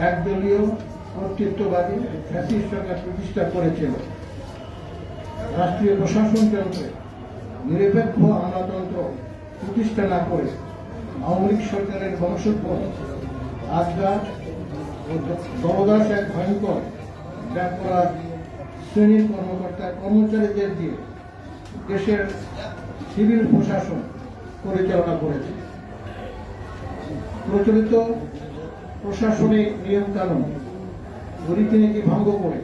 একদলীয় কর্তৃত্ববাদী ফ্যাসিস্ট সরকার প্রতিষ্ঠা করেছিল। রাষ্ট্রীয় প্রশাসন যন্ত্রে নিরপেক্ষ আমলাতন্ত্র প্রতিষ্ঠা না করে আওয়ামী লীগ সরকারের বংশোদ্ভূত আজগার ও দলদাস এক ভয়ঙ্কর ব্যাপরা শ্রেণীর কর্মকর্তা কর্মচারীদের দিয়ে দেশের সিভিল প্রশাসন পরিচালনা করেছে। প্রচলিত প্রশাসনিক নিয়ম কানুন রীতিনীতি ভঙ্গ করে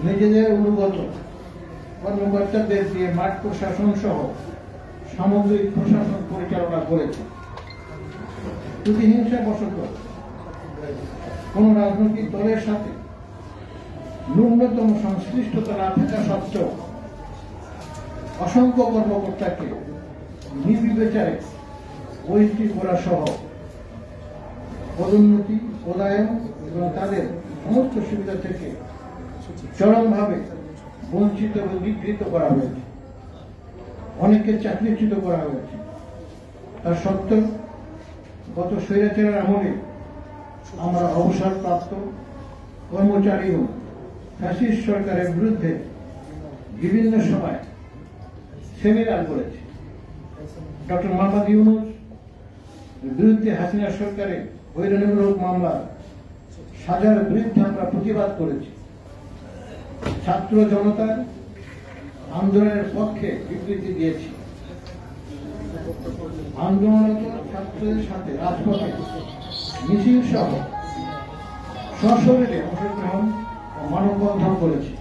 নিজেদের অনুগত কর্মকর্তাদের দিয়ে মাঠ প্রশাসন সহ সামগ্রিক প্রশাসন পরিচালনা করেছে। প্রতিহিংসা বশত কোন রাজনৈতিক দলের সাথে ন্যূনতম সংশ্লিষ্টতা না থাকা সত্ত্বেও অসংখ্য কর্মকর্তাকে নির্বিচারে বহিষ্কৃত করা সহ পদোন্নতি পদায়ন এবং তাদের সমস্ত সুবিধা থেকে চরমভাবে বঞ্চিত এবং নিগৃহীত করা হয়েছে। অনেককে চাকরিচ্যুত করা হয়েছে। তার সত্ত্বেও গত স্বৈরাচারের আমলে আমরা অবসরপ্রাপ্ত কর্মচারী ও ফ্যাসিস্ট সরকারের বিরুদ্ধে বিভিন্ন সময় সেমিনার করেছি। ডক্টর মোহাম্মদ ইউনূস বিরুদ্ধে হাসিনা সরকারের হয়রানিমূলক মামলা সাজার বিরুদ্ধে আমরা প্রতিবাদ করেছি। ছাত্র জনতার আন্দোলনের পক্ষে বিবৃতি দিয়েছি। আন্দোলনরত ছাত্রদের সাথে রাজপথে মিছিল সহ সশরীরে অংশগ্রহণ ও মানববন্ধন করেছি।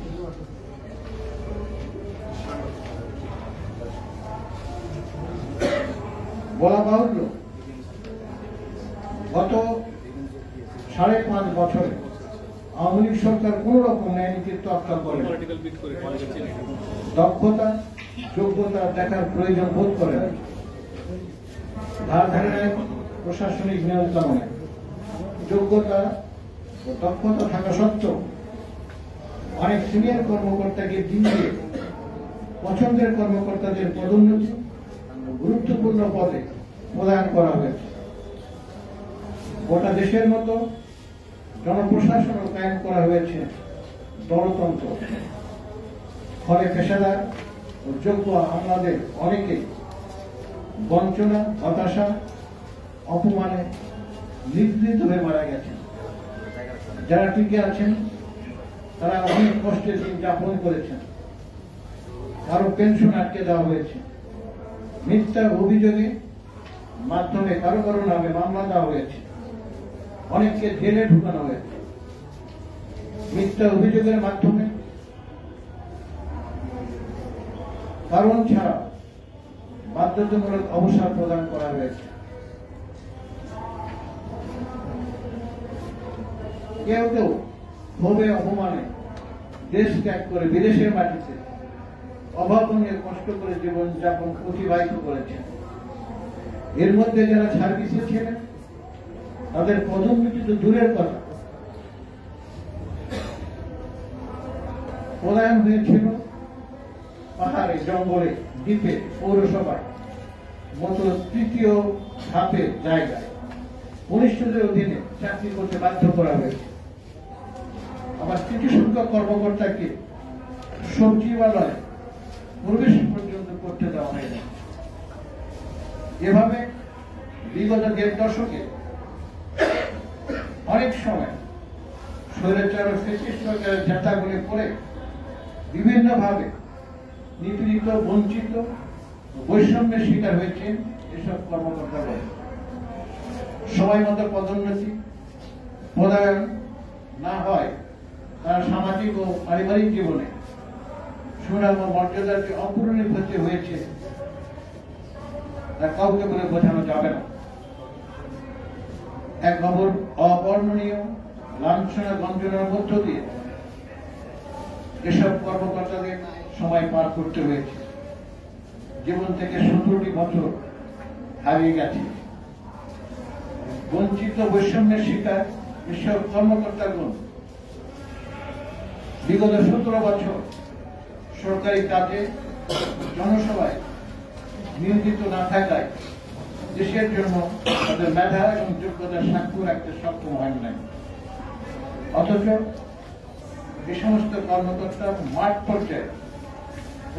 বলা বাহুল্য, গত 5.5 বছরে আওয়ামী লীগ সরকার কোন রকম ন্যায় নীতির তোয়াক্কা করে দক্ষতা যোগ্যতা দেখার প্রয়োজন বোধ করে ধারধারে প্রশাসনিক নিয়ন্ত্রণে যোগ্যতা ও দক্ষতা থাকা সত্ত্বেও অনেক সিনিয়র কর্মকর্তাকে দিয়ে পছন্দের কর্মকর্তাদের পদোন্নতি গুরুত্বপূর্ণ পদে প্রদান করা হয়েছে। গোটা দেশের মতো জনপ্রশাসনও কায়েম করা হয়েছে দলতন্ত্র। ফলে পেশাদার ও যোগ্য আমলাদের অনেকে বঞ্চনা হতাশা অপমানে নিগৃহীত হয়ে মারা গেছেন। যারা টিকে আছেন তারা অনেক কষ্টের দিন যাপন করেছেন। কারো পেনশন আটকে দেওয়া হয়েছে। মিথ্যা অভিযোগে মাধ্যমে কারো কারো নামে মামলা দেওয়া হয়েছে। অনেককে জেলে ঢুকানো হয়েছে। মিথ্যা অভিযোগের মাধ্যমে কারণ ছাড়া বাধ্যতামূলক অবসর প্রদান করা হয়েছে। কেউ কেউ ক্ষোভে অপমানে দেশ ত্যাগ করে বিদেশের মাটিতে অভাবনীয় কষ্ট করে জীবন যাপন অতিবাহিত করেছেন। এর মধ্যে যারা সার্ভিসে ছিলেন তাদের পদোন্নতি তো দূরের কথা, পলায়ন হয়েছিল পাহাড়ে জঙ্গলে দ্বীপে পৌরসভায় মতো তৃতীয় ধাপের জায়গায় কনিষ্ঠদের অধীনে চাকরি করতে বাধ্য করা হয়েছে। আবার কিছু সংখ্যক কর্মকর্তাকে সচিবালয়ে প্রবেশ পর্যন্ত করতে দেওয়া হয়নি। এভাবে বিগত 1.5 দশকে অনেক সময় স্বৈরাচার ও ফ্যাসিস্ট সরকারের ঝাঁটাগুলি পড়ে বিভিন্নভাবে নিপীড়িত বঞ্চিত বৈষম্যের শিকার হয়েছে এসব কর্মকর্তারা। সময় মতো পদোন্নতি পদায়ন না হয় তারা সামাজিক ও পারিবারিক জীবনে সুনাম ও মর্যাদার যে অপূরণীয় ক্ষতি হয়েছে তা কাউকে বলে বোঝানো যাবে না। এক অবর্ণনীয় লাঞ্ছনা গঞ্জনার মধ্য দিয়ে এসব কর্মকর্তাদের সময় পার করতে হয়েছে। জীবন থেকে 17টি বছর হারিয়ে গেছে। বঞ্চিত বৈষম্যের শিকার এসব কর্মকর্তাগণ বিগত 17 বছর সরকারি কাজে জনসভায় নিয়োজিত না থাকায় দেশের জন্য তাদের মেধা এবং যোগ্যতার সাক্ষ্য রাখতে সক্ষম হয় নাই। অথচ এই সমস্ত কর্মকর্তা মাঠ পর্যায়ে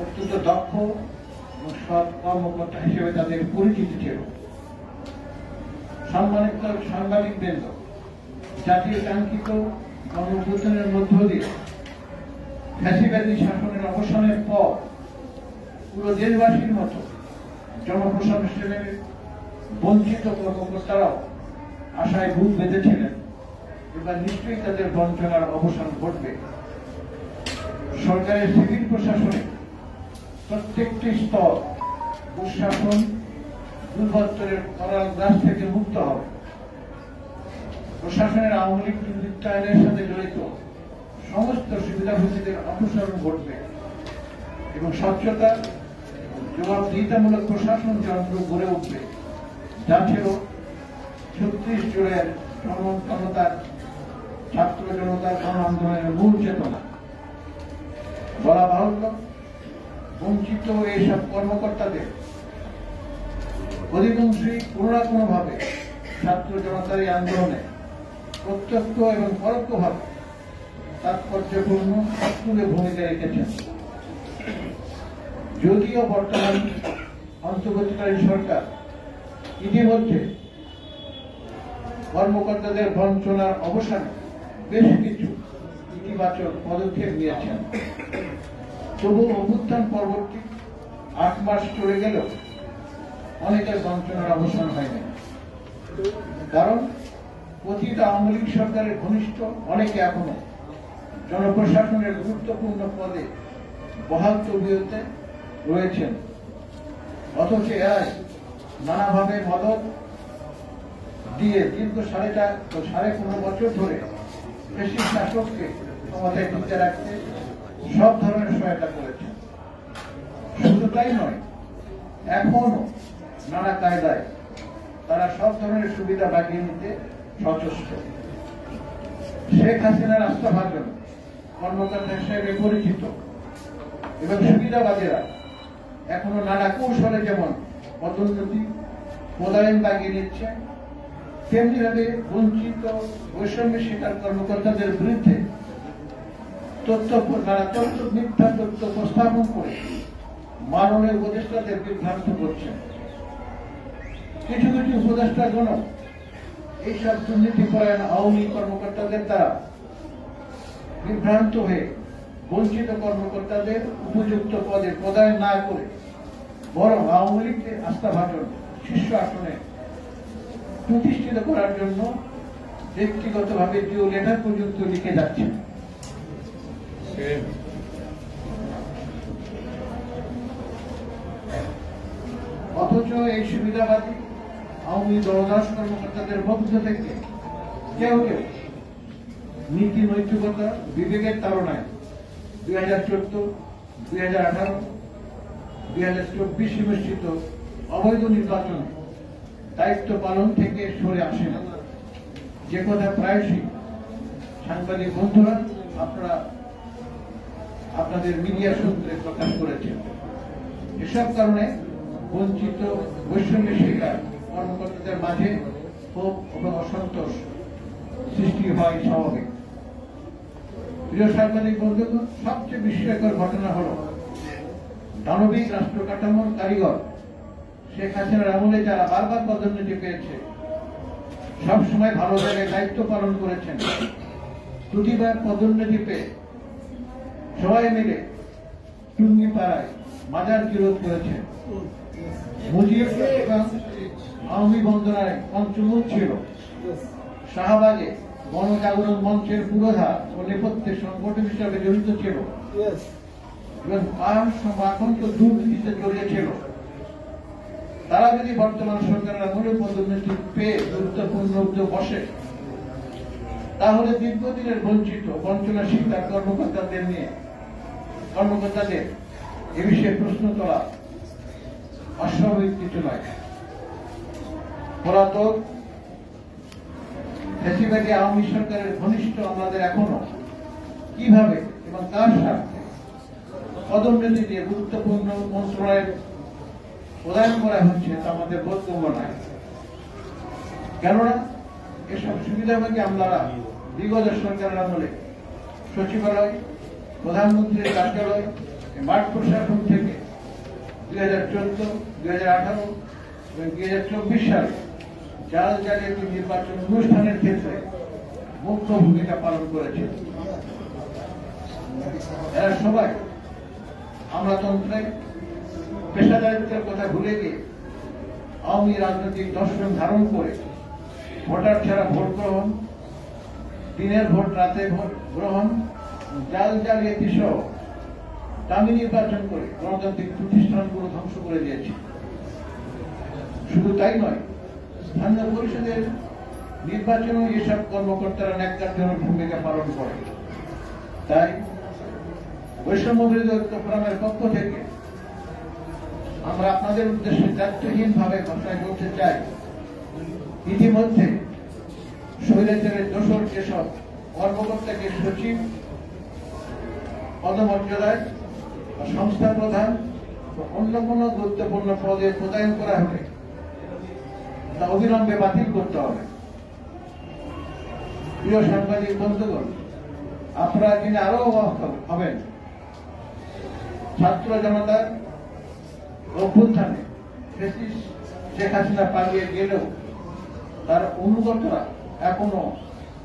অত্যন্ত দক্ষ এবং সৎ কর্মকর্তা হিসেবে তাদের পরিচিতি ছিল। সম্মানিত সাংবাদিক বৃন্দ, জাতীয় কাঙ্ক্ষিত গণঅভ্যুত্থানের মধ্য দিয়ে ফ্যাসিবাদী শাসনের অবসানের পর পুরো দেশবাসীর মতো জনপ্রশাসনের বঞ্চিত কর্মকর্তারাও আশায় বুক বেঁধেছিলেন এবার নিশ্চয়ই তাদের বঞ্চনার অবসান ঘটবে। সরকারের সিভিল প্রশাসনে প্রত্যেকটি স্তর দুঃশাসন দুর্বত্তরের করাল গ্রাস থেকে মুক্ত হবে। প্রশাসনের আওয়ামী লীগ দুর্বৃত্তায়নের সাথে জড়িত সমস্ত সুবিধাভোগীদের অপসারণ ঘটবে এবং স্বচ্ছতা জবাবদিহিতামূলক প্রশাসন যন্ত্র গড়ে উঠবে, যা ছিল 36 জুলাইয়ের জনতার ছাত্র জনতার গণ আন্দোলনের মূল চেতনা। বলা বাহুল্য, বঞ্চিত এইসব কর্মকর্তাদের অধিকাংশই কোনো না কোনো ভাবে ছাত্র জনতার এই আন্দোলনে প্রত্যক্ষ এবং পরোক্ষভাবে তাৎপর্যপূর্ণ সক্রিয় ভূমিকা রেখেছেন। যদিও বর্তমান অন্তর্বর্তীকালীন সরকার ইতিমধ্যে কর্মকর্তাদের বঞ্চনার অবসানে বেশ কিছু ইতিবাচক পদক্ষেপ নিয়েছেন, তবু অভ্যুত্থান পরবর্তী 8 মাস চলে গেলেও অনেকের বঞ্চনার অবসান হয়নি। কারণ অতীত আওয়ামী লীগ সরকারের ঘনিষ্ঠ অনেকে এখনো জনপ্রশাসনের গুরুত্বপূর্ণ পদে বহাল তবিয়তে রয়েছেন, অথচ এরাই নানাভাবে মদত দিয়ে দীর্ঘ 15.5 বছর ধরে বেশি শাসককে ক্ষমতায় টিকে রাখতে সব ধরনের সহায়তা করেছেন। শুধু তাই নয়, এখনো নানা কায়দায় তারা সব ধরনের সুবিধা বাগিয়ে নিতে সচেষ্ট। শেখ হাসিনার আস্থাভাজন কর্মকর্তা হিসেবে পরিচিত এবং সুবিধাবাদীরা এখনো নানা কৌশলে যেমন পদোন্নতি পদায়ন বাগিয়ে নিচ্ছে, তেমনি ভাবে বঞ্চিত বৈষম্য শিকার কর্মকর্তাদের বিরুদ্ধে মিথ্যা তথ্য উপস্থাপন করে মাননীয় উপদেষ্টাদের বিভ্রান্ত করছেন। কিছু কিছু উপদেষ্টাগণ এইসব দুর্নীতিপরায়ণ আওয়ামী কর্মকর্তাদের দ্বারা বিভ্রান্ত হয়ে বঞ্চিত কর্মকর্তাদের উপযুক্ত পদে পদায়ন না করে বরং আওয়ামী লীগকে আস্থাভাজন শীর্ষ আসনে প্রতিষ্ঠিত করার জন্য ব্যক্তিগতভাবে জিও লেটার পর্যন্ত লিখে যাচ্ছেন। অথচ এই সুবিধাবাদী আওয়ামী দলদাস কর্মকর্তাদের মধ্য থেকে কেউ কেউ নীতি নৈতিকতা বিবেকের তাড়নায় 2014, 2018, 2024 অনুষ্ঠিত অবৈধ নির্বাচন দায়িত্ব পালন থেকে সরে আসে না, যে কথা প্রায়শই সাংবাদিক বন্ধুরা আপনারা আপনাদের মিডিয়া সূত্রে প্রকাশ করেছেন। এসব কারণে বঞ্চিত বৈষম্য শিকার কর্মকর্তাদের মাঝে ক্ষোভ এবং অসন্তোষ সৃষ্টি হয় স্বাভাবিক। প্রিয় সাংবাদিক বন্ধুগণ, সবচেয়ে বিস্ময়কর ঘটনা হল দানবিক রাষ্ট্র কাঠামোর কারিগর শেখ হাসিনার আমলে যারা বারবার পদোন্নতি পেয়েছে, সবসময় ভালো জায়গায় দায়িত্ব পালন করেছেন, প্রতিবার পদোন্নতি পেয়ে সবাই মিলে টুঙ্গিপাড়ায় মাজার বিরোধ করেছেন। মুজিব এবং আওয়ামী বন্দনায় পঞ্চমূল ছিল, শাহবাগে গণজাগরণ মঞ্চের পুরোধা ও নেপথ্যে সংগঠন হিসাবে জড়িত ছিল এবং আক্রান্ত দুর্নীতিতে জড়িয়েছিল। তারা যদি বর্তমান সরকারের আমলে পদোন্নতি পেয়ে গুরুত্বপূর্ণ উদ্যোগ বসে, তাহলে দীর্ঘদিনের বঞ্চিত বঞ্চনা শিকার কর্মকর্তাদের এ বিষয়ে প্রশ্ন তোলা অস্বাভাবিক কিছু নয়। পলাতক ফ্যাসিবাদী আওয়ামী সরকারের ঘনিষ্ঠ আমাদের এখনো কিভাবে এবং কার স্বার্থে পদোন্নতি দিয়ে গুরুত্বপূর্ণ মন্ত্রণালয়ের প্রদান করা হচ্ছে তা আমাদের বোধগম্য নয়। কেননা এসব সুবিধাভোগী আমলারা বিগত সরকারের আমলে সচিবালয়, প্রধানমন্ত্রীর কার্যালয়, মাঠ প্রশাসন থেকে 2014, 2018 এবং 2024 সালে জাল জালিয়াতি নির্বাচন অনুষ্ঠানের ক্ষেত্রে মুখ্য ভূমিকা পালন করেছে। এরা সবাই আমলাতন্ত্রে পেশাদারিত্বের কথা ভুলে গিয়ে আওয়ামী রাজনৈতিক দর্শন ধারণ করে ভোটার ছাড়া ভোট গ্রহণ, দিনের ভোট রাতে ভোট গ্রহণ, জাল জালিয়াতি সহ দামি নির্বাচন করে গণতান্ত্রিক প্রতিষ্ঠানগুলো ধ্বংস করে দিয়েছে। শুধু তাই নয়, স্থানীয় পরিষদের নির্বাচনে এসব কর্মকর্তারা ন্যাক্কারজনক ভূমিকা পালন করে। তাই বৈষম্য বিরোধী ঐক্য ফোরামের পক্ষ থেকে আমরা আপনাদের উদ্দেশ্যে দায়িত্বহীন ভাবে ঘোষণা করতে চাই, ইতিমধ্যে স্বৈরাচারের দোষর যেসব কর্মকর্তাকে সচিব পদমর্যাদায় সংস্থা প্রধান অন্য কোন গুরুত্বপূর্ণ পদে প্রদান করা হলে তা অবিলম্বে বাতিল করতে হবে। প্রিয় সাংবাদিক বন্ধুগণ, আপনারা যিনি আরো অবাক হবেন, ছাত্র জনতার অভ্যুত্থানে শেখ হাসিনা পালিয়ে গেলেও তার অনুগতরা এখনো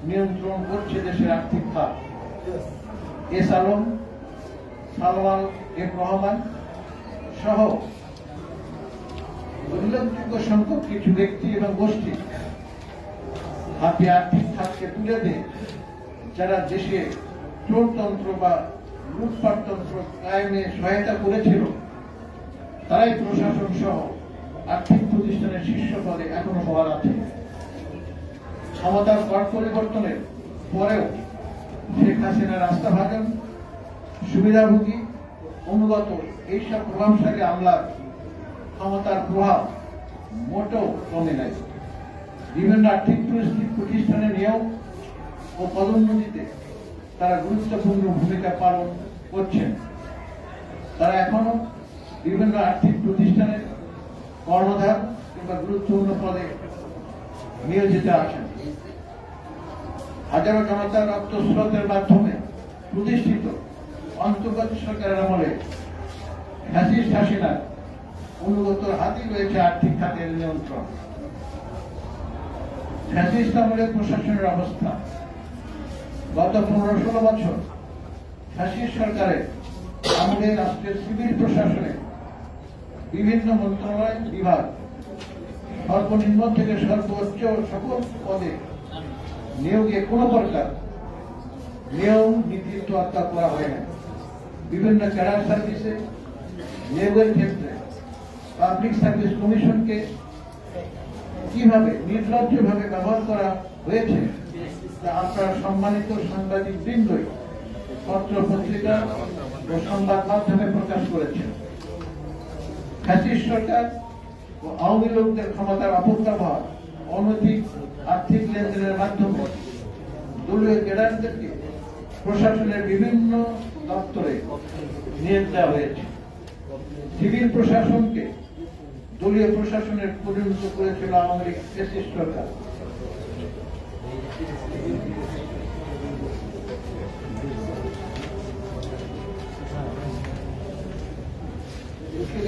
নিয়ন্ত্রণ করছে দেশের আর্থিক খাত। এস আলম, সালমান এফ রহমান সহ উল্লেখযোগ্য সংখ্যক কিছু ব্যক্তি এবং গোষ্ঠী হাতে আর্থিক খাতকে তুলে দিয়ে যারা দেশে চোরতন্ত্র বা লুটপাটতন্ত্র কায়েমে সহায়তা করেছিল, তারাই প্রশাসন সহ আর্থিক প্রতিষ্ঠানের শীর্ষ পদে এখনো বহাল আছে। ক্ষমতার পট পরিবর্তনের পরেও শেখ হাসিনার আস্থাভাজন, সুবিধাভোগী, অনুগত এইসব প্রভাবশালী আমলার ক্ষমতার প্রভাব মোটেও কমে নাই। বিভিন্ন আর্থিক প্রতিষ্ঠানে নিয়োগ ও পদোন্নতিতে তারা গুরুত্বপূর্ণ ভূমিকা পালন করছেন। তারা এখনো বিভিন্ন আর্থিক প্রতিষ্ঠানের কর্ণধার কিংবা গুরুত্বপূর্ণ পদে নিয়োজিত আছেন। হাজারো জনতার রক্তস্রোতের মাধ্যমে প্রতিষ্ঠিত অন্তর্বর্তী সরকারের আমলে ফ্যাসিস্ট হাসিনার অনুগত হাতেই রয়েছে আর্থিক খাতের নিয়ন্ত্রণ। ফ্যাসিস্ট আমলের প্রশাসনের অবস্থা গত 15-16 বছর ফ্যাসিস্ট সরকারের আমলে রাষ্ট্রের সিভিল প্রশাসনে বিভিন্ন মন্ত্রণালয়, বিভাগ সর্বনিম্ন থেকে সর্বোচ্চ সকল পদে নিয়োগে কোন প্রকার নিয়ম নীতির তোয়াক্কা করা হয় না। বিভিন্ন ক্যাডার সার্ভিসে নিয়োগের ক্ষেত্রে পাবলিক সার্ভিস কমিশনকে কিভাবে নির্লজ্জভাবে ব্যবহার করা হয়েছে তা আপনারা সম্মানিত সাংবাদিক বৃন্দই পত্র পত্রিকা ও সংবাদ মাধ্যমে প্রকাশ করেছেন। ফ্যাসিস্ট সরকার ও আওয়ামী লোকদের ক্ষমতার অপব্যবহার, অনৈতিক আর্থিক লেনদেনের মাধ্যমে দলীয় ক্যাডারদেরকে প্রশাসনের বিভিন্ন দপ্তরে নিয়োগ দেওয়া হয়েছে। সিভিল প্রশাসনকে দলীয় প্রশাসনের পরিণত করেছিল আওয়ামী লীগ ফ্যাসিস্ট সরকার।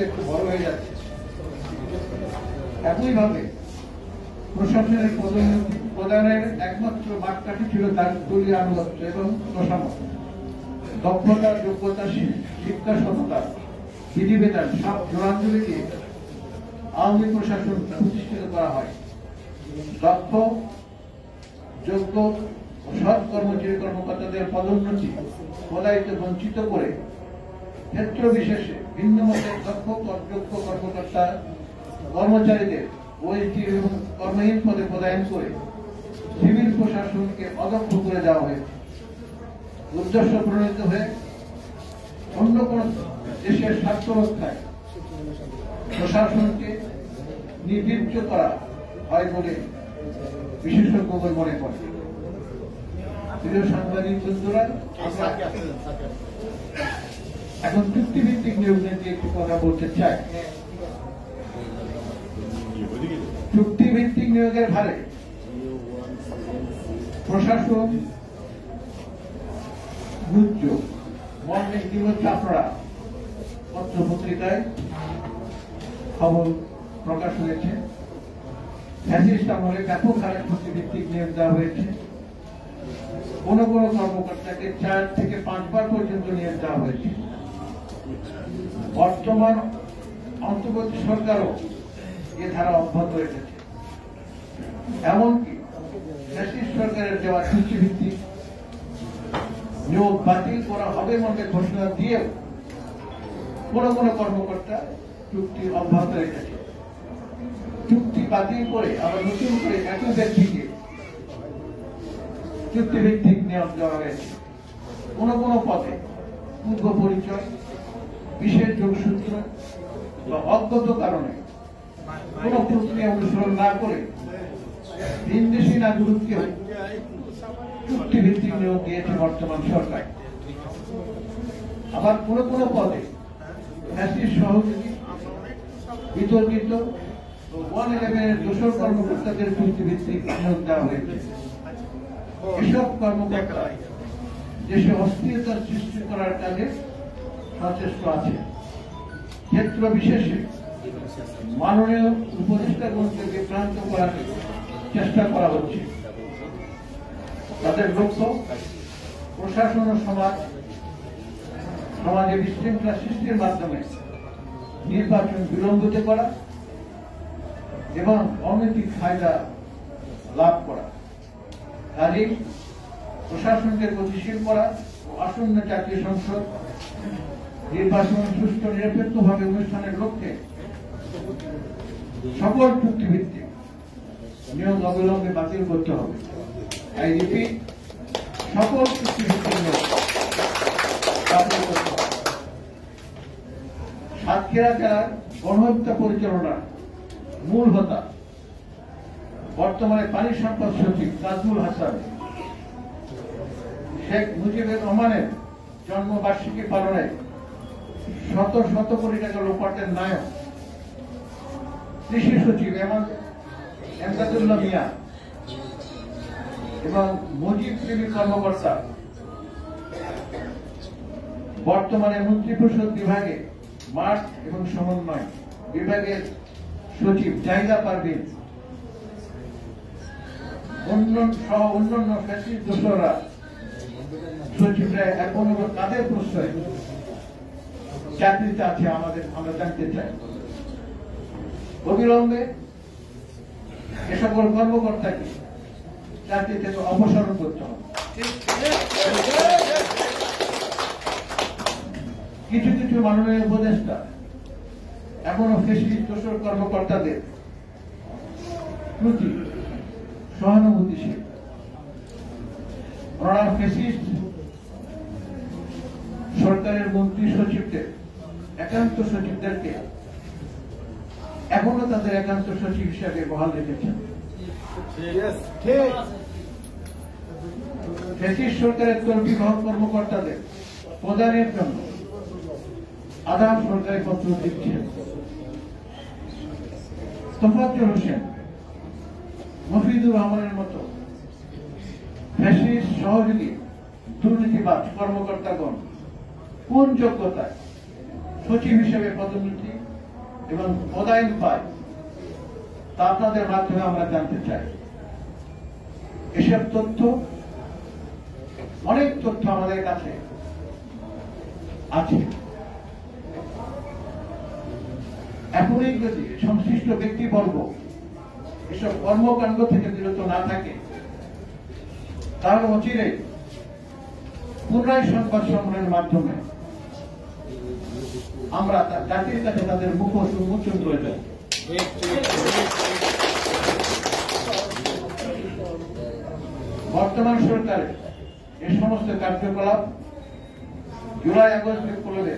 একটু বড় হয়ে যাচ্ছে। একইভাবে প্রশাসনের পদোন্নতি প্রদানের একমাত্র মাপকাঠি ছিল তার দলীয় আনুগত্য এবং প্রশাসন, দক্ষতা, যোগ্যতা, শিক্ষা, সততা, বিধিবিধান সব জোরাঞ্জলি দিয়ে আওয়ামী প্রশাসন প্রতিষ্ঠিত করা হয়। দক্ষ, যোগ্য ও সৎ কর্মচারী কর্মকর্তাদের পদোন্নতি পদায়িত বঞ্চিত করে ক্ষেত্র বিশেষে ভিন্ন মতের দক্ষ যোগ্য কর্মকর্তা কর্মচারীদের ওএসডি এবং কর্মহীন পদে পদায়ন করে সিভিল প্রশাসনকে অদক্ষ করে দেওয়া হয়েছে। উদ্দেশ্য প্রণীত হয়ে অন্য কোন দেশের স্বার্থ রক্ষায় প্রশাসনকে নিবৃত্ত করা হয় বলে বিশেষজ্ঞগণ মনে করেন। প্রিয় সাংবাদিক বন্ধুরা, এখন চুক্তিভিত্তিক নিয়োগ নিয়ে একটু কথা বলতে চাই। চুক্তিভিত্তিক নিয়োগের ভারে প্রশাসন দুর্যোগ মর্মে ইতিমধ্যে আপনারা পত্র পত্রিকায় খবর প্রকাশ হয়েছে। ফ্যাসিস্ট আমলে ব্যাপক হারে চুক্তিভিত্তিক নিয়োগ দেওয়া হয়েছে। কোন কোন কর্মকর্তাকে 4 থেকে 5 বার পর্যন্ত নিয়োগ দেওয়া হয়েছে। বর্তমান অন্তর্বর্তী সরকারও এ ধারা অব্যাহত রেখেছে। এমনকি ফ্যাসিস্ট সরকারের দেওয়া চুক্তিভিত্তিক নিয়োগ বাতিল করা হবে মর্মে ঘোষণা দিয়েও কোন কোন কর্মকর্তা চুক্তি অব্যাহত রেখেছে। চুক্তি বাতিল করে আবার নতুন করে একই ব্যক্তিকে চুক্তিভিত্তিক নিয়োগ দেওয়া হয়েছে। কোন কোন পদে পূর্ব পরিচয়, বিশেষ যোগসূত্র বা অজ্ঞত কারণে কোন প্রক্রিয়া অনুসরণ না করে ভিনদেশী নাগরিককে চুক্তিভিত্তিক নিয়োগ দিয়েছে বর্তমান সরকার। আবার কোন কোন পদে ফ্যাসিস্ট সহযোগী, বিতর্কিত 111-এর দোষর কর্মকর্তাদের চুক্তিভিত্তিক নিয়োগ দেওয়া হয়েছে। এসব কর্মকর্তা দেশে অস্থিরতার সৃষ্টি করার কাজে সচেষ্ট আছে। ক্ষেত্র বিশেষে মাননীয় উপদেষ্টাগণকে বিভ্রান্ত করার চেষ্টা করা হচ্ছে। তাদের লক্ষ্য প্রশাসন ও সমাজে বিশৃঙ্খলা সৃষ্টির মাধ্যমে নির্বাচন বিলম্বিত করা এবং অনৈতিক ফায়দা লাভ করা। কাজেই প্রশাসনকে গতিশীল করা ও আসন্ন জাতীয় সংসদ নির্বাচন সুষ্ঠু নিরপেক্ষভাবে অনুষ্ঠানের লক্ষ্যে সকল চুক্তিভিত্তিক নিয়োগ অবিলম্বে বাতিল করতে হবে। আইডিপি সকল চুক্তিভিত্তিক নিয়োগ বাতিল করতে হবে। সাতক্ষীরা জেলার গণহত্যা পরিচালনার মূল হোতা বর্তমানে পানি সম্পদ সচিব নাজমুল হাসান শেখ মুজিবুর রহমানের জন্মবার্ষিকী পালনে শত শত কোটি টাকা লোপাটের নায়ক কৃষি সচিব এমদাদুল্লাহ মিয়া এবং মুজিব প্রেমী কর্মকর্তা বর্তমানে মন্ত্রিপরিষদ বিভাগে মাঠ এবং সমন্বয় বিভাগের সচিব জাহিদা পারভিন অন্যান্য ফ্যাসিস্ট দোসররা সচিবরা এখনো তাদের প্রশ্রয় চাকরিতে আছে আমরা জানতে চাই। অবিলম্বে এ সকল কর্মকর্তাকে চাকরি থেকে অপসারণ করতে হবে। কিছু কিছু মাননীয় উপদেষ্টা এখনো ফ্যাসিস্ট দোসর কর্মকর্তাদের প্রতি সহানুভূতিশীল। ওনারা ফ্যাসিস্ট সরকারের মন্ত্রী সচিবদের একান্ত সচিবদেরকে এখনো তাদের একান্ত সচিব হিসাবে বহাল রেখেছেন। ফ্যাসিস্ট সরকারের কর্মী কর্মকর্তাদের প্রদানের জন্য আদাম সরকারি পত্র দিচ্ছেন। তোফাজ্জল হোসেন, মফিদুর রহমানের মতো ফ্যাসিস্ট সহযোগী দুর্নীতিবাজ কর্মকর্তাগণ কোন যোগ্যতায় সচিব হিসেবে পদোন্নতি এবং পদায়ন পায় তা আপনাদের মাধ্যমে আমরা জানতে চাই। এসব তথ্য, অনেক তথ্য আমাদের কাছে আছে। এখনই যদি সংশ্লিষ্ট ব্যক্তিবর্গ এসব কর্মকাণ্ড থেকে বিরত না থাকে তাহলে অচিরেই পুনরায় সংবাদ সম্মেলনের মাধ্যমে আমরা জাতির কাছে তাদের মুখোশ উন্মোচন করে দেব। বর্তমান সরকারের এই সমস্ত কার্যকলাপ জুলাই আগস্ট বিপ্লবে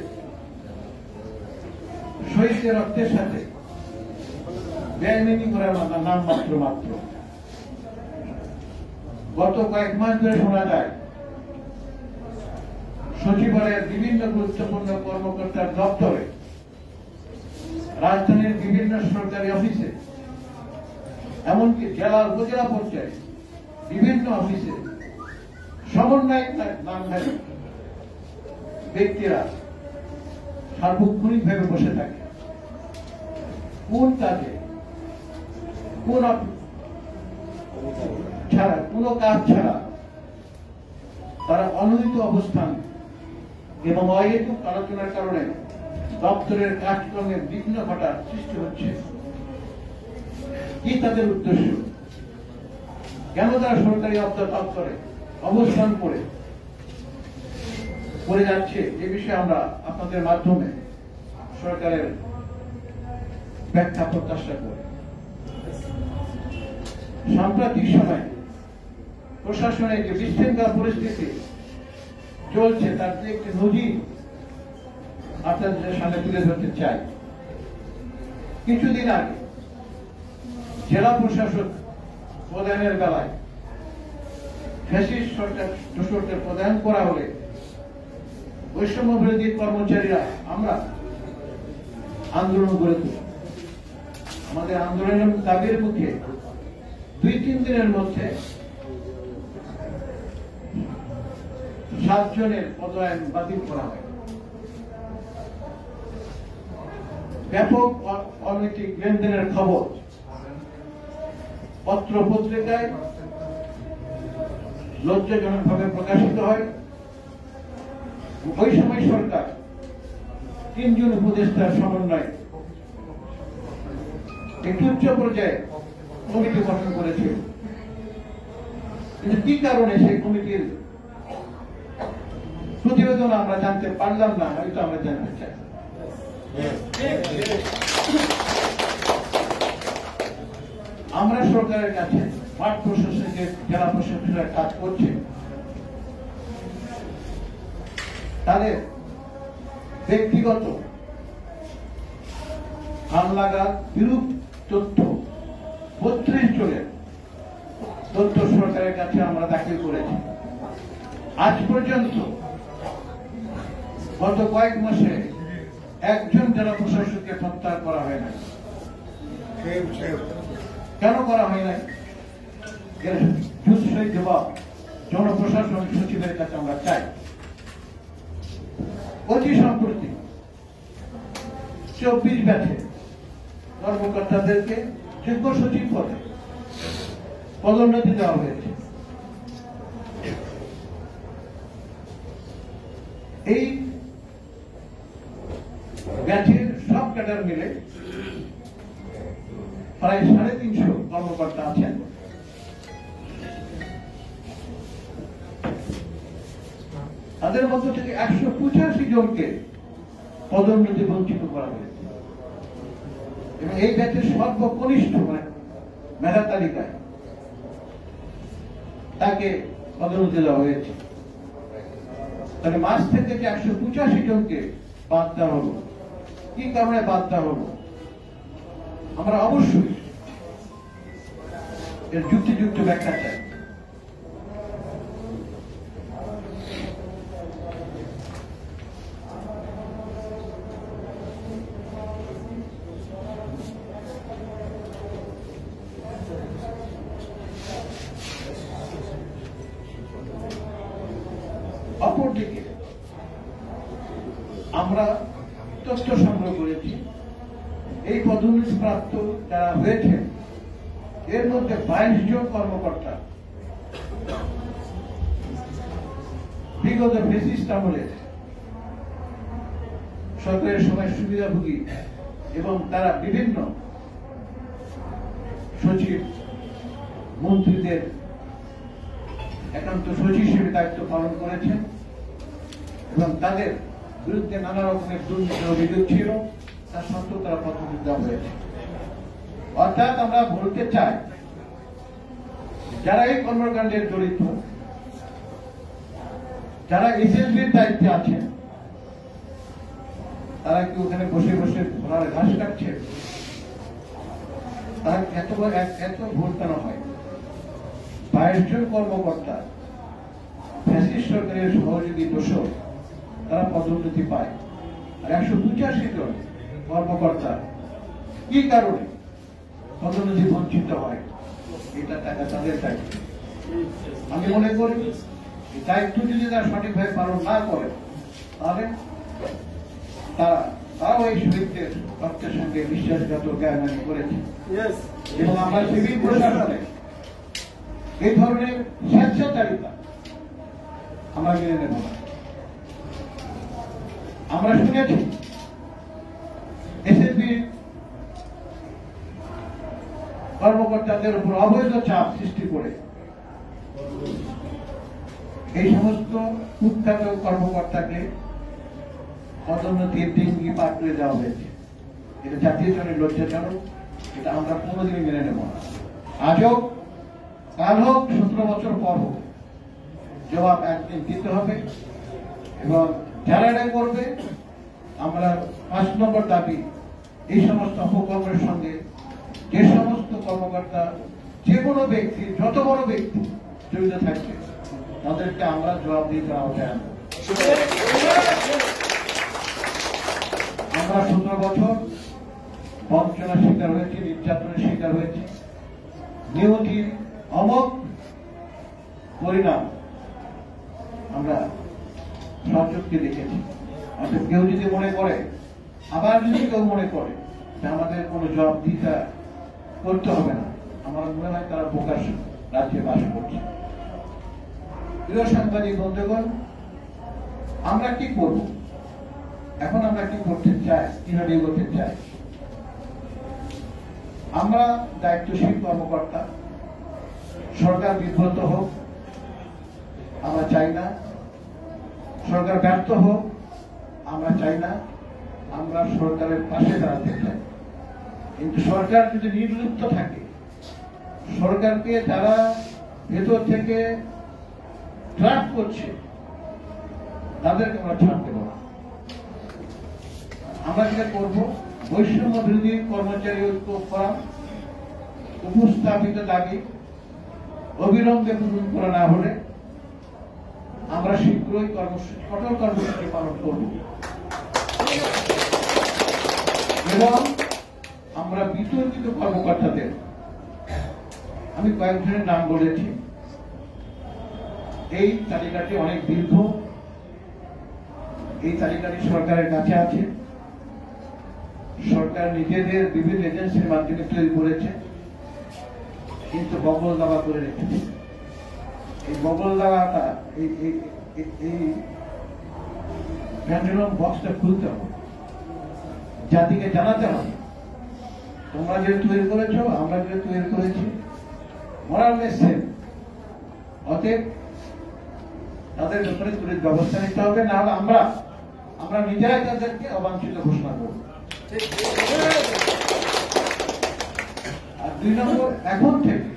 শহীদের রক্তের সাথে বেআইনি করার নাম মাত্র। গত কয়েক মাস ধরে শোনা যায় সচিবালয়ের বিভিন্ন গুরুত্বপূর্ণ কর্মকর্তার দপ্তরে, রাজধানীর বিভিন্ন সরকারি অফিসে, এমনকি জেলা উপজেলা পর্যায়ে বিভিন্ন অফিসে সমন্বয়ক নামধারী ব্যক্তিরা সার্বক্ষণিকভাবে বসে থাকে, কোন কাজে কোন ছাড়া কোন কাজ ছাড়া তারা অনুদিত অবস্থান এবং অহেতুক আলোচনার কারণে দপ্তরের কাজকর্মে বিঘ্ন ঘটার সৃষ্টি হচ্ছে। কি তাদের উদ্দেশ্য? কেন তারা সরকারি দপ্তরে অবস্থান করে যাচ্ছে? এ বিষয়ে আমরা আপনাদের মাধ্যমে সরকারের ব্যাখ্যা প্রত্যাশা করি। সাম্প্রতিক সময়ে প্রশাসনের যে বিশৃঙ্খলা পরিস্থিতি চলছে তার একটি নজির আপনাদের সামনে তুলে ধরতে চাই। কিছুদিন আগে জেলা প্রশাসক প্রদানের বেলায় ফ্যাসিস্ট সরকার দোসরদের প্রদান করা হলে বৈষম্য বিরোধী কর্মচারীরা আমরা আন্দোলন গড়ে তুলি। আমাদের আন্দোলনের দাবির মুখে 2-3 দিনের মধ্যে 7 জনের পদায়ন বাতিল করা হয়। ব্যাপক অনৈতিক লেনদেনের খবর পত্র পত্রিকায় লজ্জাজনকভাবে প্রকাশিত হয়। ওই সময় সরকার 3 জন উপদেষ্টার সমন্বয়ে একটি উচ্চ পর্যায়ে কমিটি গঠন করেছিল। কিন্তু কি কারণে সেই কমিটির প্রতিবেদন আমরা জানতে পারলাম না, হয়তো আমরা জানতে চাই। আমরা সরকারের কাছে মাঠ প্রশাসনের জেলা প্রশাসনের কাজ করছে, তাদের ব্যক্তিগত হামলাগার বিরূপ তথ্য 32 জনের তথ্য সরকারের কাছে আমরা দাখিল করেছি। আজ পর্যন্ত গত কয়েক মাসে একজন জেলা প্রশাসককে প্রত্যাহার করা হয় না। কেন করা হয় না? এর জুৎসই জবাব জনপ্রশাসন সচিবের কাছে আমরা চাই। অতি সম্প্রতি 24 ব্যাচে কর্মকর্তাদেরকে যুগ্ম সচিব পদে পদোন্নতি দেওয়া হয়েছে। এই ব্যাচের সব ক্যাডার মিলে প্রায় 350 কর্মকর্তা আছেন। তাদের মধ্য থেকে 185 জনকে পদোন্নতি বঞ্চিত করা হয়েছে এবং এই ব্যাচের সর্বকনিষ্ঠ মেধা তালিকায় তাকে পদোন্নতি দেওয়া হয়েছে। তাহলে মাস থেকে যে 185 জনকে বাদ দেওয়া হলো, কি কারণে বাদ দেওয়া হলো? আমরা অবশ্যই এর যুক্তিযুক্ত ব্যাখ্যা চাই। অপরদিকে আমরা তথ্য সংগ্রহ করেছি, এই পদোন্নতি প্রাপ্ত যারা হয়েছে এর মধ্যে 22 জন কর্মকর্তা বিগত ফ্যাসিস্ট আমলে সরকারের সময় সুবিধাভোগী এবং তারা বিভিন্ন সচিব মন্ত্রীদের একান্ত সচিব হিসেবে দায়িত্ব পালন করেছেন এবং তাদের বিরুদ্ধে নানা রকমের দুর্নীতির অভিযোগ ছিল, তার সত্ত্বেও তারা পদোন্নতি দেওয়া হয়েছে। অর্থাৎ আমরা বলতে চাই, যারা এই কর্মকাণ্ডে জড়িত, যারা এসএসবির দায়িত্বে আছেন, তারা কি ওখানে বসে বসে ঘোড়ার ঘাস কাটছে? তারা এত ভুল কেন হয়? 22 জন কর্মকর্তা ফ্যাসিস্ট সরকারের সহযোগী দোষর তারা পদোন্নতি পায়, আর 185 জন কর্মকর্তা কি কারণে পদোন্নতি বঞ্চিত হয়? এটা টাকা তাদের দায়িত্ব। আমি মনে করি দায়িত্ব যদি তারা সঠিকভাবে পালন না করে তাহলে তারাও এই শহীদদের রক্তের সঙ্গে বিশ্বাসঘাত জ্ঞানী করেছে এবং আমরা সিভিল প্রশাসনে এই ধরনের স্বেচ্ছাচারিতা আমরা মেনে নেব না। আমরা শুনেছি এসএসবি কর্মকর্তাদের উপর অবৈধ চাপ সৃষ্টি করে এই সমস্ত কুখ্যাত কর্মকর্তাকে পদোন্নতির ডিঙ্গি পার করে দেওয়া হয়েছে। এটা জাতীয় স্তরের লজ্জাজনক, এটা আমরা কোনোদিনই মেনে নেব না। আজ হোক, কাল হোক, 17 বছর পর হোক, জবাব একদিন দিতে হবে। এবং যারা এটা করবে, আমরা 5 নম্বর দাবি, এই সমস্ত অপকর্মের সঙ্গে যে সমস্ত কর্মকর্তা, যে কোনো ব্যক্তি, যত বড় ব্যক্তি জড়িত থাকবে, তাদেরকে আমরা জবাব দিতে আওতায় আনবো। আমরা 17 বছর বঞ্চনার শিকার হয়েছি, নির্যাতনের শিকার হয়েছি, নিয়তির অমোঘ পরিণাম আমরা সচক্ষে দেখেছি। অর্থাৎ কেউ যদি মনে করে, আবার যদি কেউ মনে করে যে আমাদের কোনো জবাবদিহিতা করতে হবে না, আমার মনে হয় তারা বোকার রাজ্যে বাস করছে। প্রিয় সাংবাদিক বন্ধুগণ, আমরা কি করব এখন? আমরা কি করতে চাই, কিভাবে এগোতে চাই? আমরা দায়িত্বশীল কর্মকর্তা, সরকার বিব্রত হোক আমরা চাই না, সরকার ব্যর্থ হোক আমরা চাই না, আমরা সরকারের পাশে দাঁড়াতে চাই। কিন্তু সরকার যদি নির্লিপ্ত থাকে, সরকারকে যারা ভেতর থেকে ট্র্যাপ করছে, তাদেরকে আমরা ছাড় দেব না। আমরা যেটা করবো, বৈষম্য বিরোধী কর্মচারী ঐক্য ফোরাম উপস্থাপিত দাবি অবিলম্বে পূরণ করা না হলে আমরা শীঘ্রই কঠোর কর্মসূচি পালন করব এবং আমরা বিতর্কিত কর্মকর্তাদের, আমি কয়েকজনের নাম বলেছি, এই তালিকাটি অনেক দীর্ঘ, এই তালিকাটি সরকারের কাছে আছে, সরকার নিজেদের বিভিন্ন এজেন্সির মাধ্যমে তৈরি করেছে, কিন্তু বগল দাবা করে রেখেছে। এই বগল দাবাটা, এই প্যান্ডেলম বক্সটা খুলতে হবে, জাতিকে জানাতে হবে তোমরা যে তৈরি করেছো, আমরা যে তৈরি করেছি, মোরাললেস সেম। অতএব তাদের ব্যাপারে তুলে ব্যবস্থা নিতে হবে, না হলে আমরা নিজেরাই তাদেরকে অবাঞ্ছিত ঘোষণা করব। আর 2 নম্বর, এখন থেকে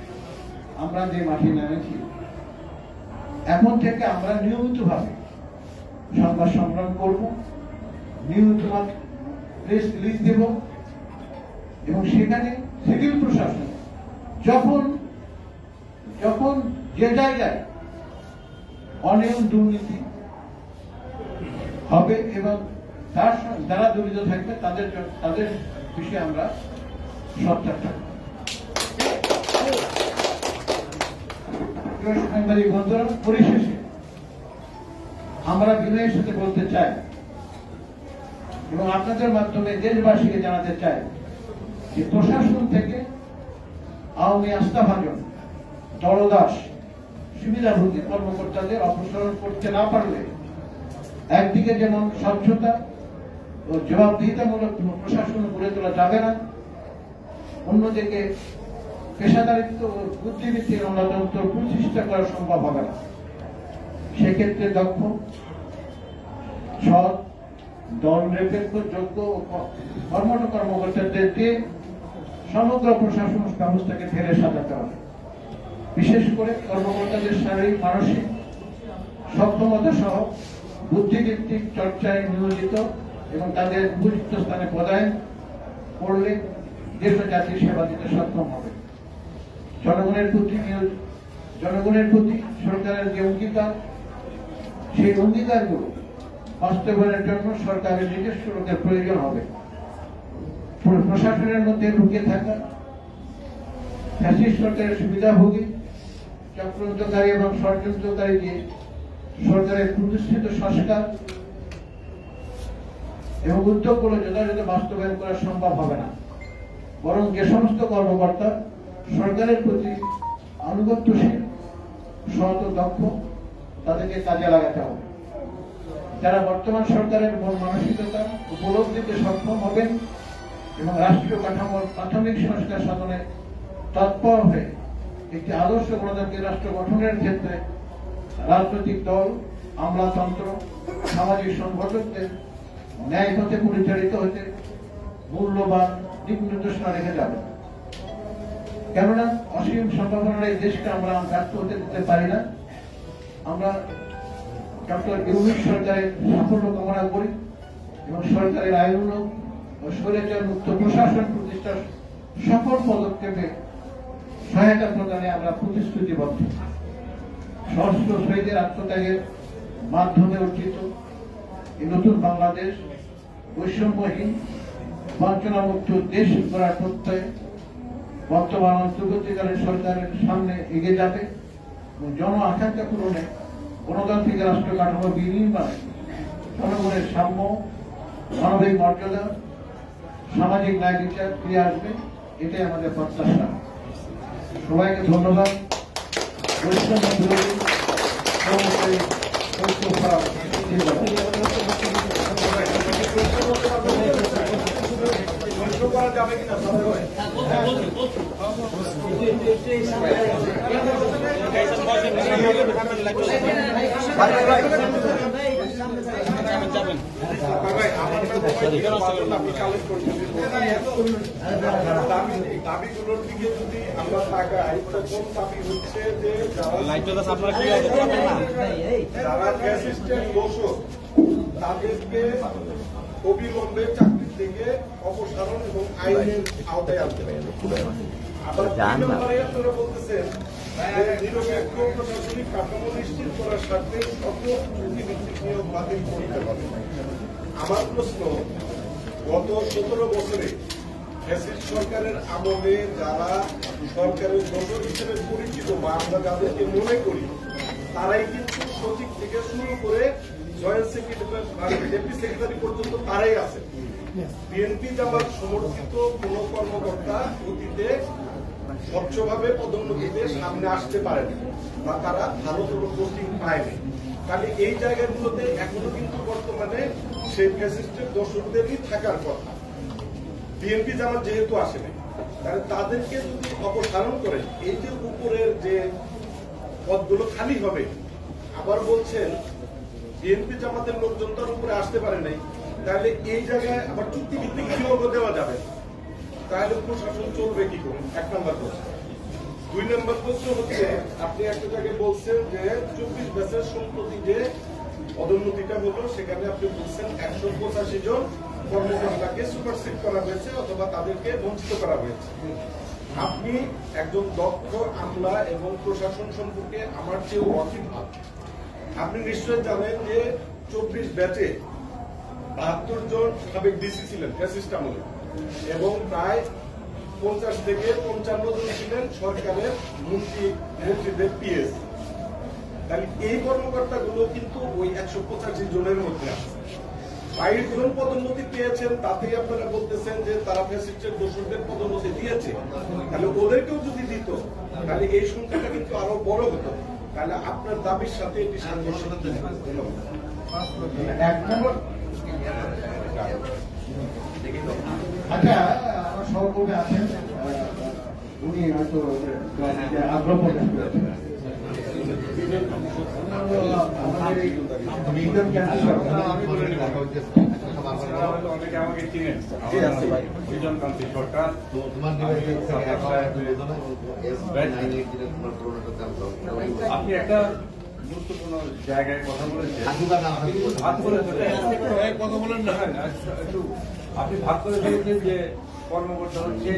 আমরা যে মাঠে নেমেছি, এখন থেকে আমরা নিয়মিতভাবে সংবাদ সম্মেলন করব, নিয়মিত প্রেস রিলিজ দেব এবং সেখানে সিভিল প্রশাসন যখন যে জায়গায় অনিয়ম দুর্নীতি হবে এবং তার যারা জড়িত থাকবে তাদের বিষয়ে আমরা সচ্চার থাকবো। সাংবাদিক বন্ধুরা, পরিশেষে আমরা বিনয়ের সাথে বলতে চাই এবং আপনাদের মাধ্যমে দেশবাসীকে জানাতে চাই যে প্রশাসন থেকে আওয়ামী আস্থাভাজন, দলদাস, সুবিধাভোগী কর্মকর্তাদের অপসারণ করতে না পারলে একদিকে যেমন স্বচ্ছতা ও জবাবদিহিতামূলক প্রশাসন গড়ে তোলা যাবে না, অন্যদিকে পেশাদারিত্ব ও বুদ্ধিবৃত্তির অন্যতন্ত্র প্রতিষ্ঠা করা সম্ভব হবে না। সেক্ষেত্রে দক্ষ, সৎ, দল নিরপেক্ষ, যোগ্য ও কর্মঠ কর্মকর্তাদেরকে সমগ্র প্রশাসন ব্যবস্থাকে ফেলে সাজাতে হবে। বিশেষ করে কর্মকর্তাদের শারীরিক, মানসিক সক্ষমতা সহ বুদ্ধিভিত্তিক চর্চায় নিয়োজিত এবং তাদের উপযুক্ত স্থানে পদায়ন করলে দেশ ও জাতির সেবা দিতে সক্ষম হবে। জনগণের প্রতি সরকারের যে অঙ্গীকার, সেই অঙ্গীকারগুলো বাস্তবায়নের জন্য সরকারের নিজস্ব লোকের প্রয়োজন হবে। প্রশাসনের মধ্যে ঢুকে থাকা ফ্যাসিস্ট সরকারের সুবিধাভোগী, চক্রান্তকারী এবং ষড়যন্ত্রকারী যে সরকারের প্রতিষ্ঠিত সংস্কার এবং উদ্যোগগুলো যথাযথ বাস্তবায়ন করা সম্ভব হবে না। বরং যে সমস্ত কর্মকর্তা সরকারের প্রতি আনুগত্যশীল, সৎ ও দক্ষ, তাদেরকে কাজে লাগাতে হবে। যারা বর্তমান সরকারের মন মানসিকতা উপলব্ধিতে সক্ষম হবেন এবং রাষ্ট্রীয় কাঠামোর প্রাথমিক সংস্কার সাধনে তৎপর হয়ে একটি আদর্শ গণতান্ত্রিক রাষ্ট্র গঠনের ক্ষেত্রে রাজনৈতিক দল, আমলাতন্ত্র, সামাজিক সংগঠকদের ন্যায় পথে পরিচালিত হতে মূল্যবান দিক নির্দেশনা রেখে যাবে। কেননা অসীম সম্ভাবনার এই দেশকে আমরা ব্যর্থ হতে দিতে পারি না। আমরা ডক্টর ইউনূস সরকারের সাফল্য কামনা করি এবং সরকারের আইনমূলক ও স্বৈরাচার মুক্ত প্রশাসন প্রতিষ্ঠার সকল পদক্ষেপে সহায়তা প্রদানে আমরা প্রতিশ্রুতিবদ্ধ। সশস্ত্র শহীদের আত্মত্যাগের মাধ্যমে অর্জিত এই নতুন বাংলাদেশ বৈষম্যহীন, বঞ্চনামুক্ত দেশ গড়ার প্রত্যয়ে বর্তমান অন্তর্বর্তীকালীন সরকারের সামনে এগিয়ে যাবে এবং জন আকাঙ্ক্ষা পূরণে গণতান্ত্রিক রাষ্ট্র কাঠামো বিনির্মাণে জনগণের সাম্য, মানবিক মর্যাদা, সামাজিক ন্যায় বিচার ফিরে আসবে, এটাই আমাদের প্রত্যাশা। সবাইকে ধন্যবাদ। বৈষম্য বিরোধী কর্মচারী ঐক্য ফোরাম করা যাবে কিনা দাবিগুলোর দিকে যদি আমরা তাকাই, প্রথম দাবি হচ্ছে যে যারা ফ্যাসিস্টের দোষক তাদেরকে অবিলম্বে চাকরি থেকে অপসারণ এবং আইনের আওতায় আনতে হবে। আবার আপনারা বলতেছেন নিরপেক্ষ প্রশাসনিক কাঠামো নিশ্চিত করার স্বার্থে সকল চুক্তিভিত্তিক নিয়োগ বাতিল করতে হবে। আমার প্রশ্ন, গত 17 বছরে ফ্যাসিস্ট সরকারের আমলে যারা সরকারের দোষর হিসেবে পরিচিত বা আমরা যাদেরকে মনে করি, তারাই কিন্তু সচিব থেকে শুরু করে জয়েন্ট সেক্রেটারি, ডেপুটি সেক্রেটারি পর্যন্ত তারাই আছে। বিএনপি জামাত সমর্থিত কোন কর্মকর্তা অতীতে স্বচ্ছভাবে পদোন্নতিতে সামনে আসতে পারেনি বা তারা ভালো কোনো পোস্টিং পায়নি। তাহলে এই জায়গাগুলোতে এখনো কিন্তু বর্তমানে সেই ফ্যাসিস্টের দোষরদেরই থাকার কথা। বিএনপি জামাত যেহেতু আসেনি, তাহলে তাদেরকে যদি অপসারণ করে এই যে উপরের যে পদগুলো খালি হবে, আবার বলছেন বিএনপি জামাতের লোকজন তার উপরে আসতে পারে নাই, তাহলে এই জায়গায় আবার চুক্তিভিত্তিক নিয়োগও দেওয়া যাবে, তাহলে প্রশাসন চলবে কি করে? 1 নম্বর প্রশ্ন। 2 নম্বর প্রশ্ন হচ্ছে, আপনি একটা জায়গায় বলছেন যে 24 ব্যাচের সম্প্রতি যে পদোন্নতিটা হলো সেখানে আপনি বলছেন 185 জন কর্মকর্তাকে সুপারসিড করা হয়েছে অথবা তাদেরকে বঞ্চিত করা হয়েছে। আপনি একজন দক্ষ আমলা এবং প্রশাসন সম্পর্কে আমার চেয়েও অচিন্তাত। আপনি নিশ্চয় জানেন যে 24 ব্যাচে 72 জন সাবেক ডিসি ছিলেন ফ্যাসিস্ট আমলে এবং প্রায় 50 থেকে 55 জন ছিলেন সরকারের মন্ত্রীদের পিএস। তাহলে এই কর্মকর্তাগুলো কিন্তু ওই 185 জনের মধ্যে আছে। 22 জন পদোন্নতি পেয়েছেন, তাতেই আপনারা বলতেছেন যে তারা ফ্যাসিস্টের দোষরদের পদোন্নতি দিয়েছে। তাহলে ওদেরকেও যদি দিত তাহলে এই সংখ্যাটা কিন্তু আরো বড় হতো। তাহলে আপনার দাবির সাথে এটি সাংঘর্ষিক। আচ্ছা, আমার সহকর্মী আছেন, উনি হয়তো আগ্রহ প্রকাশ করেছেন। অনেকে আমাকে চিনেন, বিজনকান্তি সরকার। আপনি একটা গুরুত্বপূর্ণ জায়গায় কথা বলেছেন, কথা বলেন না, একটু আপনি ভাগ করে দিয়েছেন যে কর্মকর্তা হচ্ছে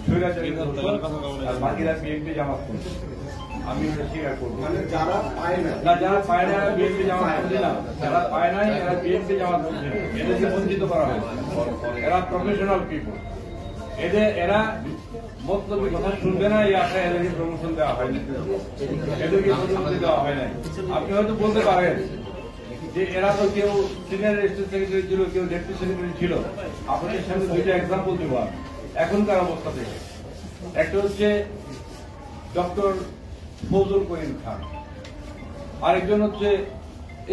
স্বৈরাচারী আর বাকিরা বিএনপি জামাত করছে। আমি ওটা স্বীকার করবো, মানে যারা পায় না, যারা পায় না বিএনপি জামাত করছে না, যারা পায় নাই এরা বিএনপি জামাত করছে না, এদেরকে বঞ্চিত করা হয়েছে। এরা প্রফেশনাল পিপল, এরা মতলবী কথা শুনবে না, এই আশায় এদেরকে প্রমোশন দেওয়া হয়নি, এদেরকে প্রমোশন দেওয়া হয় নাই। আপনি হয়তো বলতে পারেন যে এরা তো কেউ সিনিয়র স্টেট সেক্রেটারি ছিল, কেউ ডেপুটি সেক্রেটারি ছিল। আপনাদের সামনে দুইটা এক্সাম্পল দেবো এখনকার অবস্থা থেকে। একটা হচ্ছে ডক্টর ফজল করিম খান, আরেকজন হচ্ছে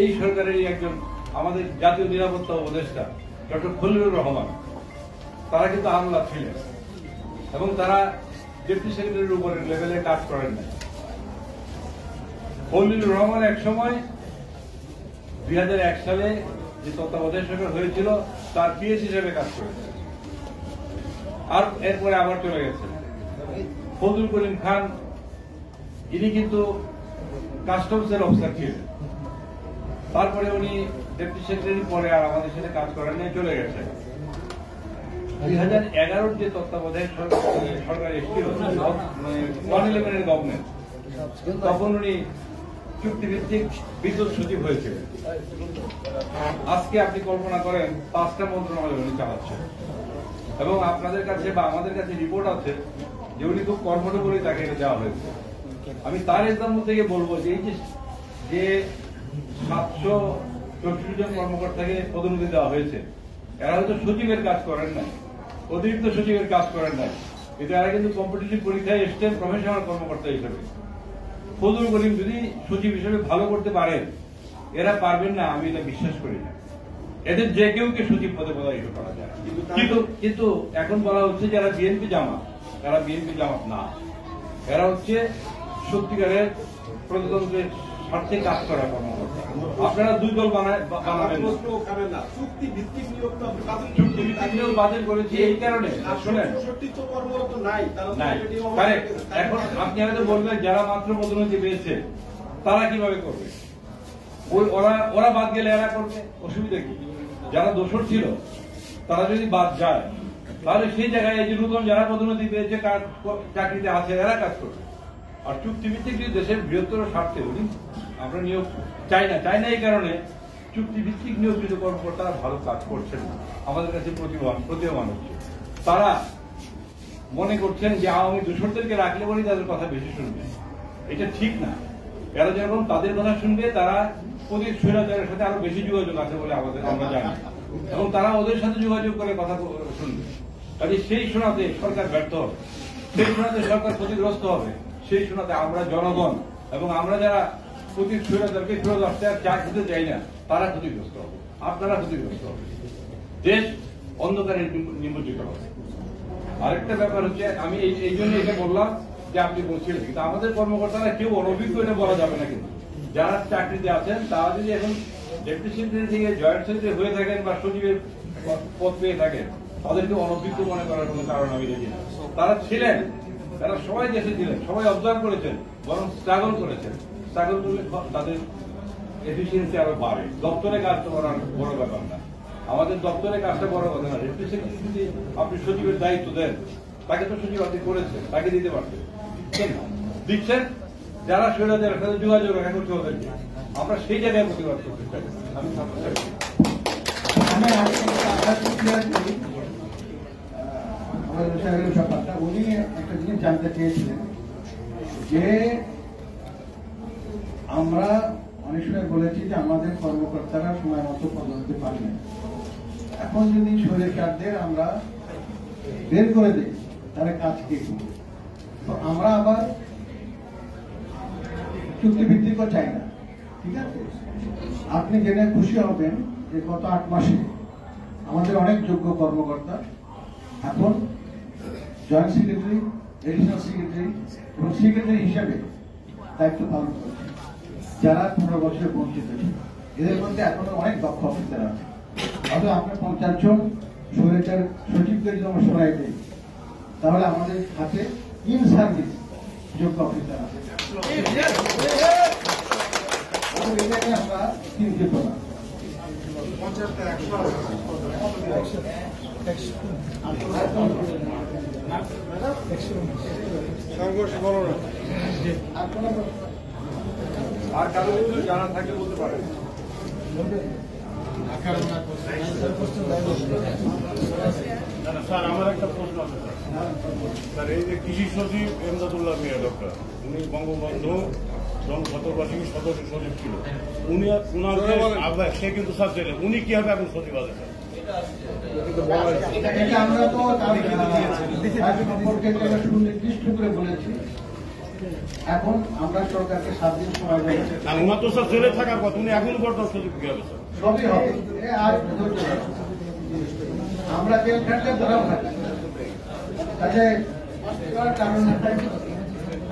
এই সরকারেরই একজন আমাদের জাতীয় নিরাপত্তা উপদেষ্টা ডক্টর খলিলুর রহমান। তারা কিন্তু আমলা ছিলেন এবং তারা ডেপুটি সেক্রেটারির উপরের লেভেলে কাজ করেন না। খলিলুর রহমান এক সময় 2001 সালে যে তত্ত্বাবধায়ক সরকার হয়েছিল তার পিএস হিসেবে কাজ করেছে, আর এরপরে আবার চলে গেছেন। ফজল করিম খান ইনি কিন্তু কাস্টমসের অফিসার ছিলেন, তারপরে উনি ডেপুটি সেক্রেটারি পরে আর আমাদের সাথে কাজ করেন নিয়ে চলে গেছে। 2011 যে তত্ত্বাবধায়ক সরকার এসেছিল 111 গভর্নমেন্ট, তখন উনি চুক্তিভিত্তিক বিদ্যুৎ সচিব হয়েছিলেন। আজকে আপনি কল্পনা করেন 5টা মন্ত্রণালয় উনি চালাচ্ছেন এবং আপনাদের কাছে বা আমাদের কাছে রিপোর্ট আছে যে উনি খুব কমফোর্টেবলি তাকে দেওয়া হয়েছে। আমি তার এক্সাম্পল থেকে বলবো যে এই যে 764 জন কর্মকর্তাকে পদোন্নতি দেওয়া হয়েছে, এরা হয়তো সচিবের কাজ করেন না, অতিরিক্ত সচিবের কাজ করেন না, কিন্তু এরা কিন্তু কম্পিটিটিভ পরীক্ষায় এসছেন প্রফেশনাল কর্মকর্তা হিসেবে। ফজল করিম যদি সচিব হিসেবে ভালো করতে পারেন, এরা পারবেন না আমি এটা বিশ্বাস করি না। এদের যে কেউকে সচিব পদে পদায়িত করা যায়, কিন্তু এখন বলা হচ্ছে যারা বিএনপি জামাত, এরা বিএনপি জামাত না, এরা হচ্ছে সত্যিকারের প্রজাতন্ত্রের স্বার্থে কাজ করা কর্মকর্তা। আপনারা দুই দল বানাবেন, চুক্তি ভিত্তিক নিয়োগ বাতিল করেছি এই কারণে। শোনেন, এখন আপনি হয়তো বলবেন যারা মাত্র পদোন্নতি পেয়েছে তারা কিভাবে করবে, ওরা বাদ গেলে এরা করবে, অসুবিধা কি? যারা দোষর ছিল তারা যদি বাদ যায় তাহলে সেই জায়গায় এই যে নতুন যারা পদোন্নতি পেয়েছে চাকরিতে আছে এরা কাজ করবে। আর চুক্তিভিত্তিক যদি দেশের বৃহত্তর স্বার্থে উনি আমরা নিয়োগ চাই না এই কারণে চুক্তিভিত্তিক নিয়োগকৃত কর্মকর্তারা ভালো কাজ করছেন না, আমাদের কাছে প্রতীয়মান হচ্ছে। তারা মনে করছেন যে আওয়ামী দোষরদেরকে রাখলে বলেই তাদের কথা বেশি শুনবে, এটা ঠিক না। এরা যেরকম তাদের কথা শুনবে, তারা প্রতি স্বৈরাচারের সাথে আরো বেশি যোগাযোগ আছে বলে আমরা জানি, এবং তারা ওদের সাথে যোগাযোগ করে কথা শুনবে। কাজে সেই শোনাতে সরকার ব্যর্থ হবে, সেই শোনাতে সরকার ক্ষতিগ্রস্ত হবে, সেই শোনাতে আমরা জনগণ এবং আমরা যারা প্রতি স্বৈরাচারকে ফেরত আসতে আর চা খেতে চাই না তারা ক্ষতিগ্রস্ত হবে, আপনারা ক্ষতিগ্রস্ত হবে, দেশ অন্ধকারে নিমজ্জিত হবে। আরেকটা ব্যাপার হচ্ছে, আমি এই জন্য এটা বললাম যে আপনি বলছিলেন, কিন্তু আমাদের কর্মকর্তারা কেউ অনভিজ্ঞ এটা বলা যাবে না। কিন্তু যারা চাকরিতে আছেন তারা যদি এখন ডেপুটি সেক্রেটারি থেকে জয়েন্ট সেক্রেটারি হয়ে থাকেন বা সচিবের পদ পেয়ে থাকেন, তাদেরকে অনভিজ্ঞ মনে করার কোনো কারণ আমি দেখি না। তারা ছিলেন, তারা সবাই দেশে ছিলেন, সবাই অবজার্ভ করেছেন, বরং স্ট্রাগল করেছেন। স্ট্রাগল করলে তাদের এফিসিয়েন্সি আরো বাড়ে। দপ্তরে কাজ তো করার বড় ব্যাপার না, আমাদের দপ্তরে কাজটা বড় কথা না। ডেপুটি সেক্রেটারি যদি আপনি সচিবের দায়িত্ব দেন, তাকে তো সচিব আপনি করেছেন, তাকে দিতে পারতেন, দিচ্ছেন। যারা স্বৈরাচারের সাথে যোগাযোগ রাখা করছে ওদেরকে আমরা সেই জায়গায় প্রতিবাদ করতে চাই। আমি ব্যাপারটা উনি একটা জিনিস জানতে চেয়েছিলেন যে আমরা অনেক সময় বলেছি যে আমাদের কর্মকর্তারা সময় মতো পদোন্নতি পান না। এখন যদি স্বৈরাচারদের আমরা বের করে দিই তাহলে কাজ কে করবে? তো আমরা আবার চুক্তিভিত্তিকও চাই না, ঠিক আছে? আপনি জেনে খুশি হবেন যে গত 8 মাসে আমাদের অনেক যোগ্য কর্মকর্তা এখন জয়েন্ট সেক্রেটারি, এডিশনাল সেক্রেটারি এবং সেক্রেটারি হিসাবে দায়িত্ব পালন করছে, যারা 15 বছরে বঞ্চিত ছিল। এদের মধ্যে এখনো অনেক দক্ষ অফিসার আছে। অথবা আপনার 50 জন স্বৈরাচার সচিবদের যদি আমরা সরাই দেই তাহলে আমাদের হাতে ইন সার্ভিস যোগ্য অফিসার আছে। এটাকে আমরা চিন্তিত না। আর কারো কিছু জানা থাকলে বলতে পারেন। স্যার আমার একটা প্রশ্ন আছে স্যার, এই যে কৃষি সচিব এমদাদুল্লাহ মিয়া ডক্টর, উনি বঙ্গবন্ধু জনশতবার্ষিকী সদস্য সচিব ছিল, উনি ওনার সে কিন্তু স্যার জেলে, উনি কিভাবে এখন সচিব আছে স্যার? এটা আমরা তো তার সম্পর্কে সুনির্দিষ্ট করে বলেছি। এখন আমরা সরকারকে 7 দিন সময় দিয়েছি। ওনার তো স্যার জেলে থাকার কথা, উনি এখনো বর্তমান সচিব কিভাবে স্যার? সবই হবে, আর আমরা জেল খাটলে ধরাও থাকি, কাজে কারণ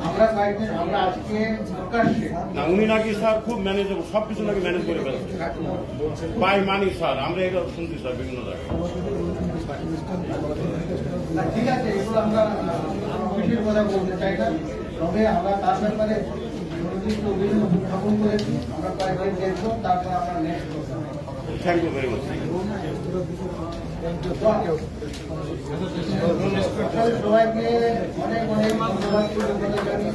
আমরা কয়েকদিন আমরা আজকে প্রকাশ্যে না, উনি নাকি স্যার খুব ম্যানেজেবল, সবকিছু নাকি ম্যানেজ করে ফেলছে বাই মানি স্যার, আমরা এটা শুনছি স্যার বিভিন্ন জায়গায়। ঠিক আছে, এগুলো আমরা অফিসের কথা বলতে চাই না, তবে আমরা তার ব্যাপারে নির্দিষ্ট অভিযোগ উত্থাপন করেছি। আমরা কয়েকদিন দেখবো, তারপর আমরা নেক্সট করবো। Thank you very much. সবাইকে অনেক অনেক ধন্যবাদ জানি।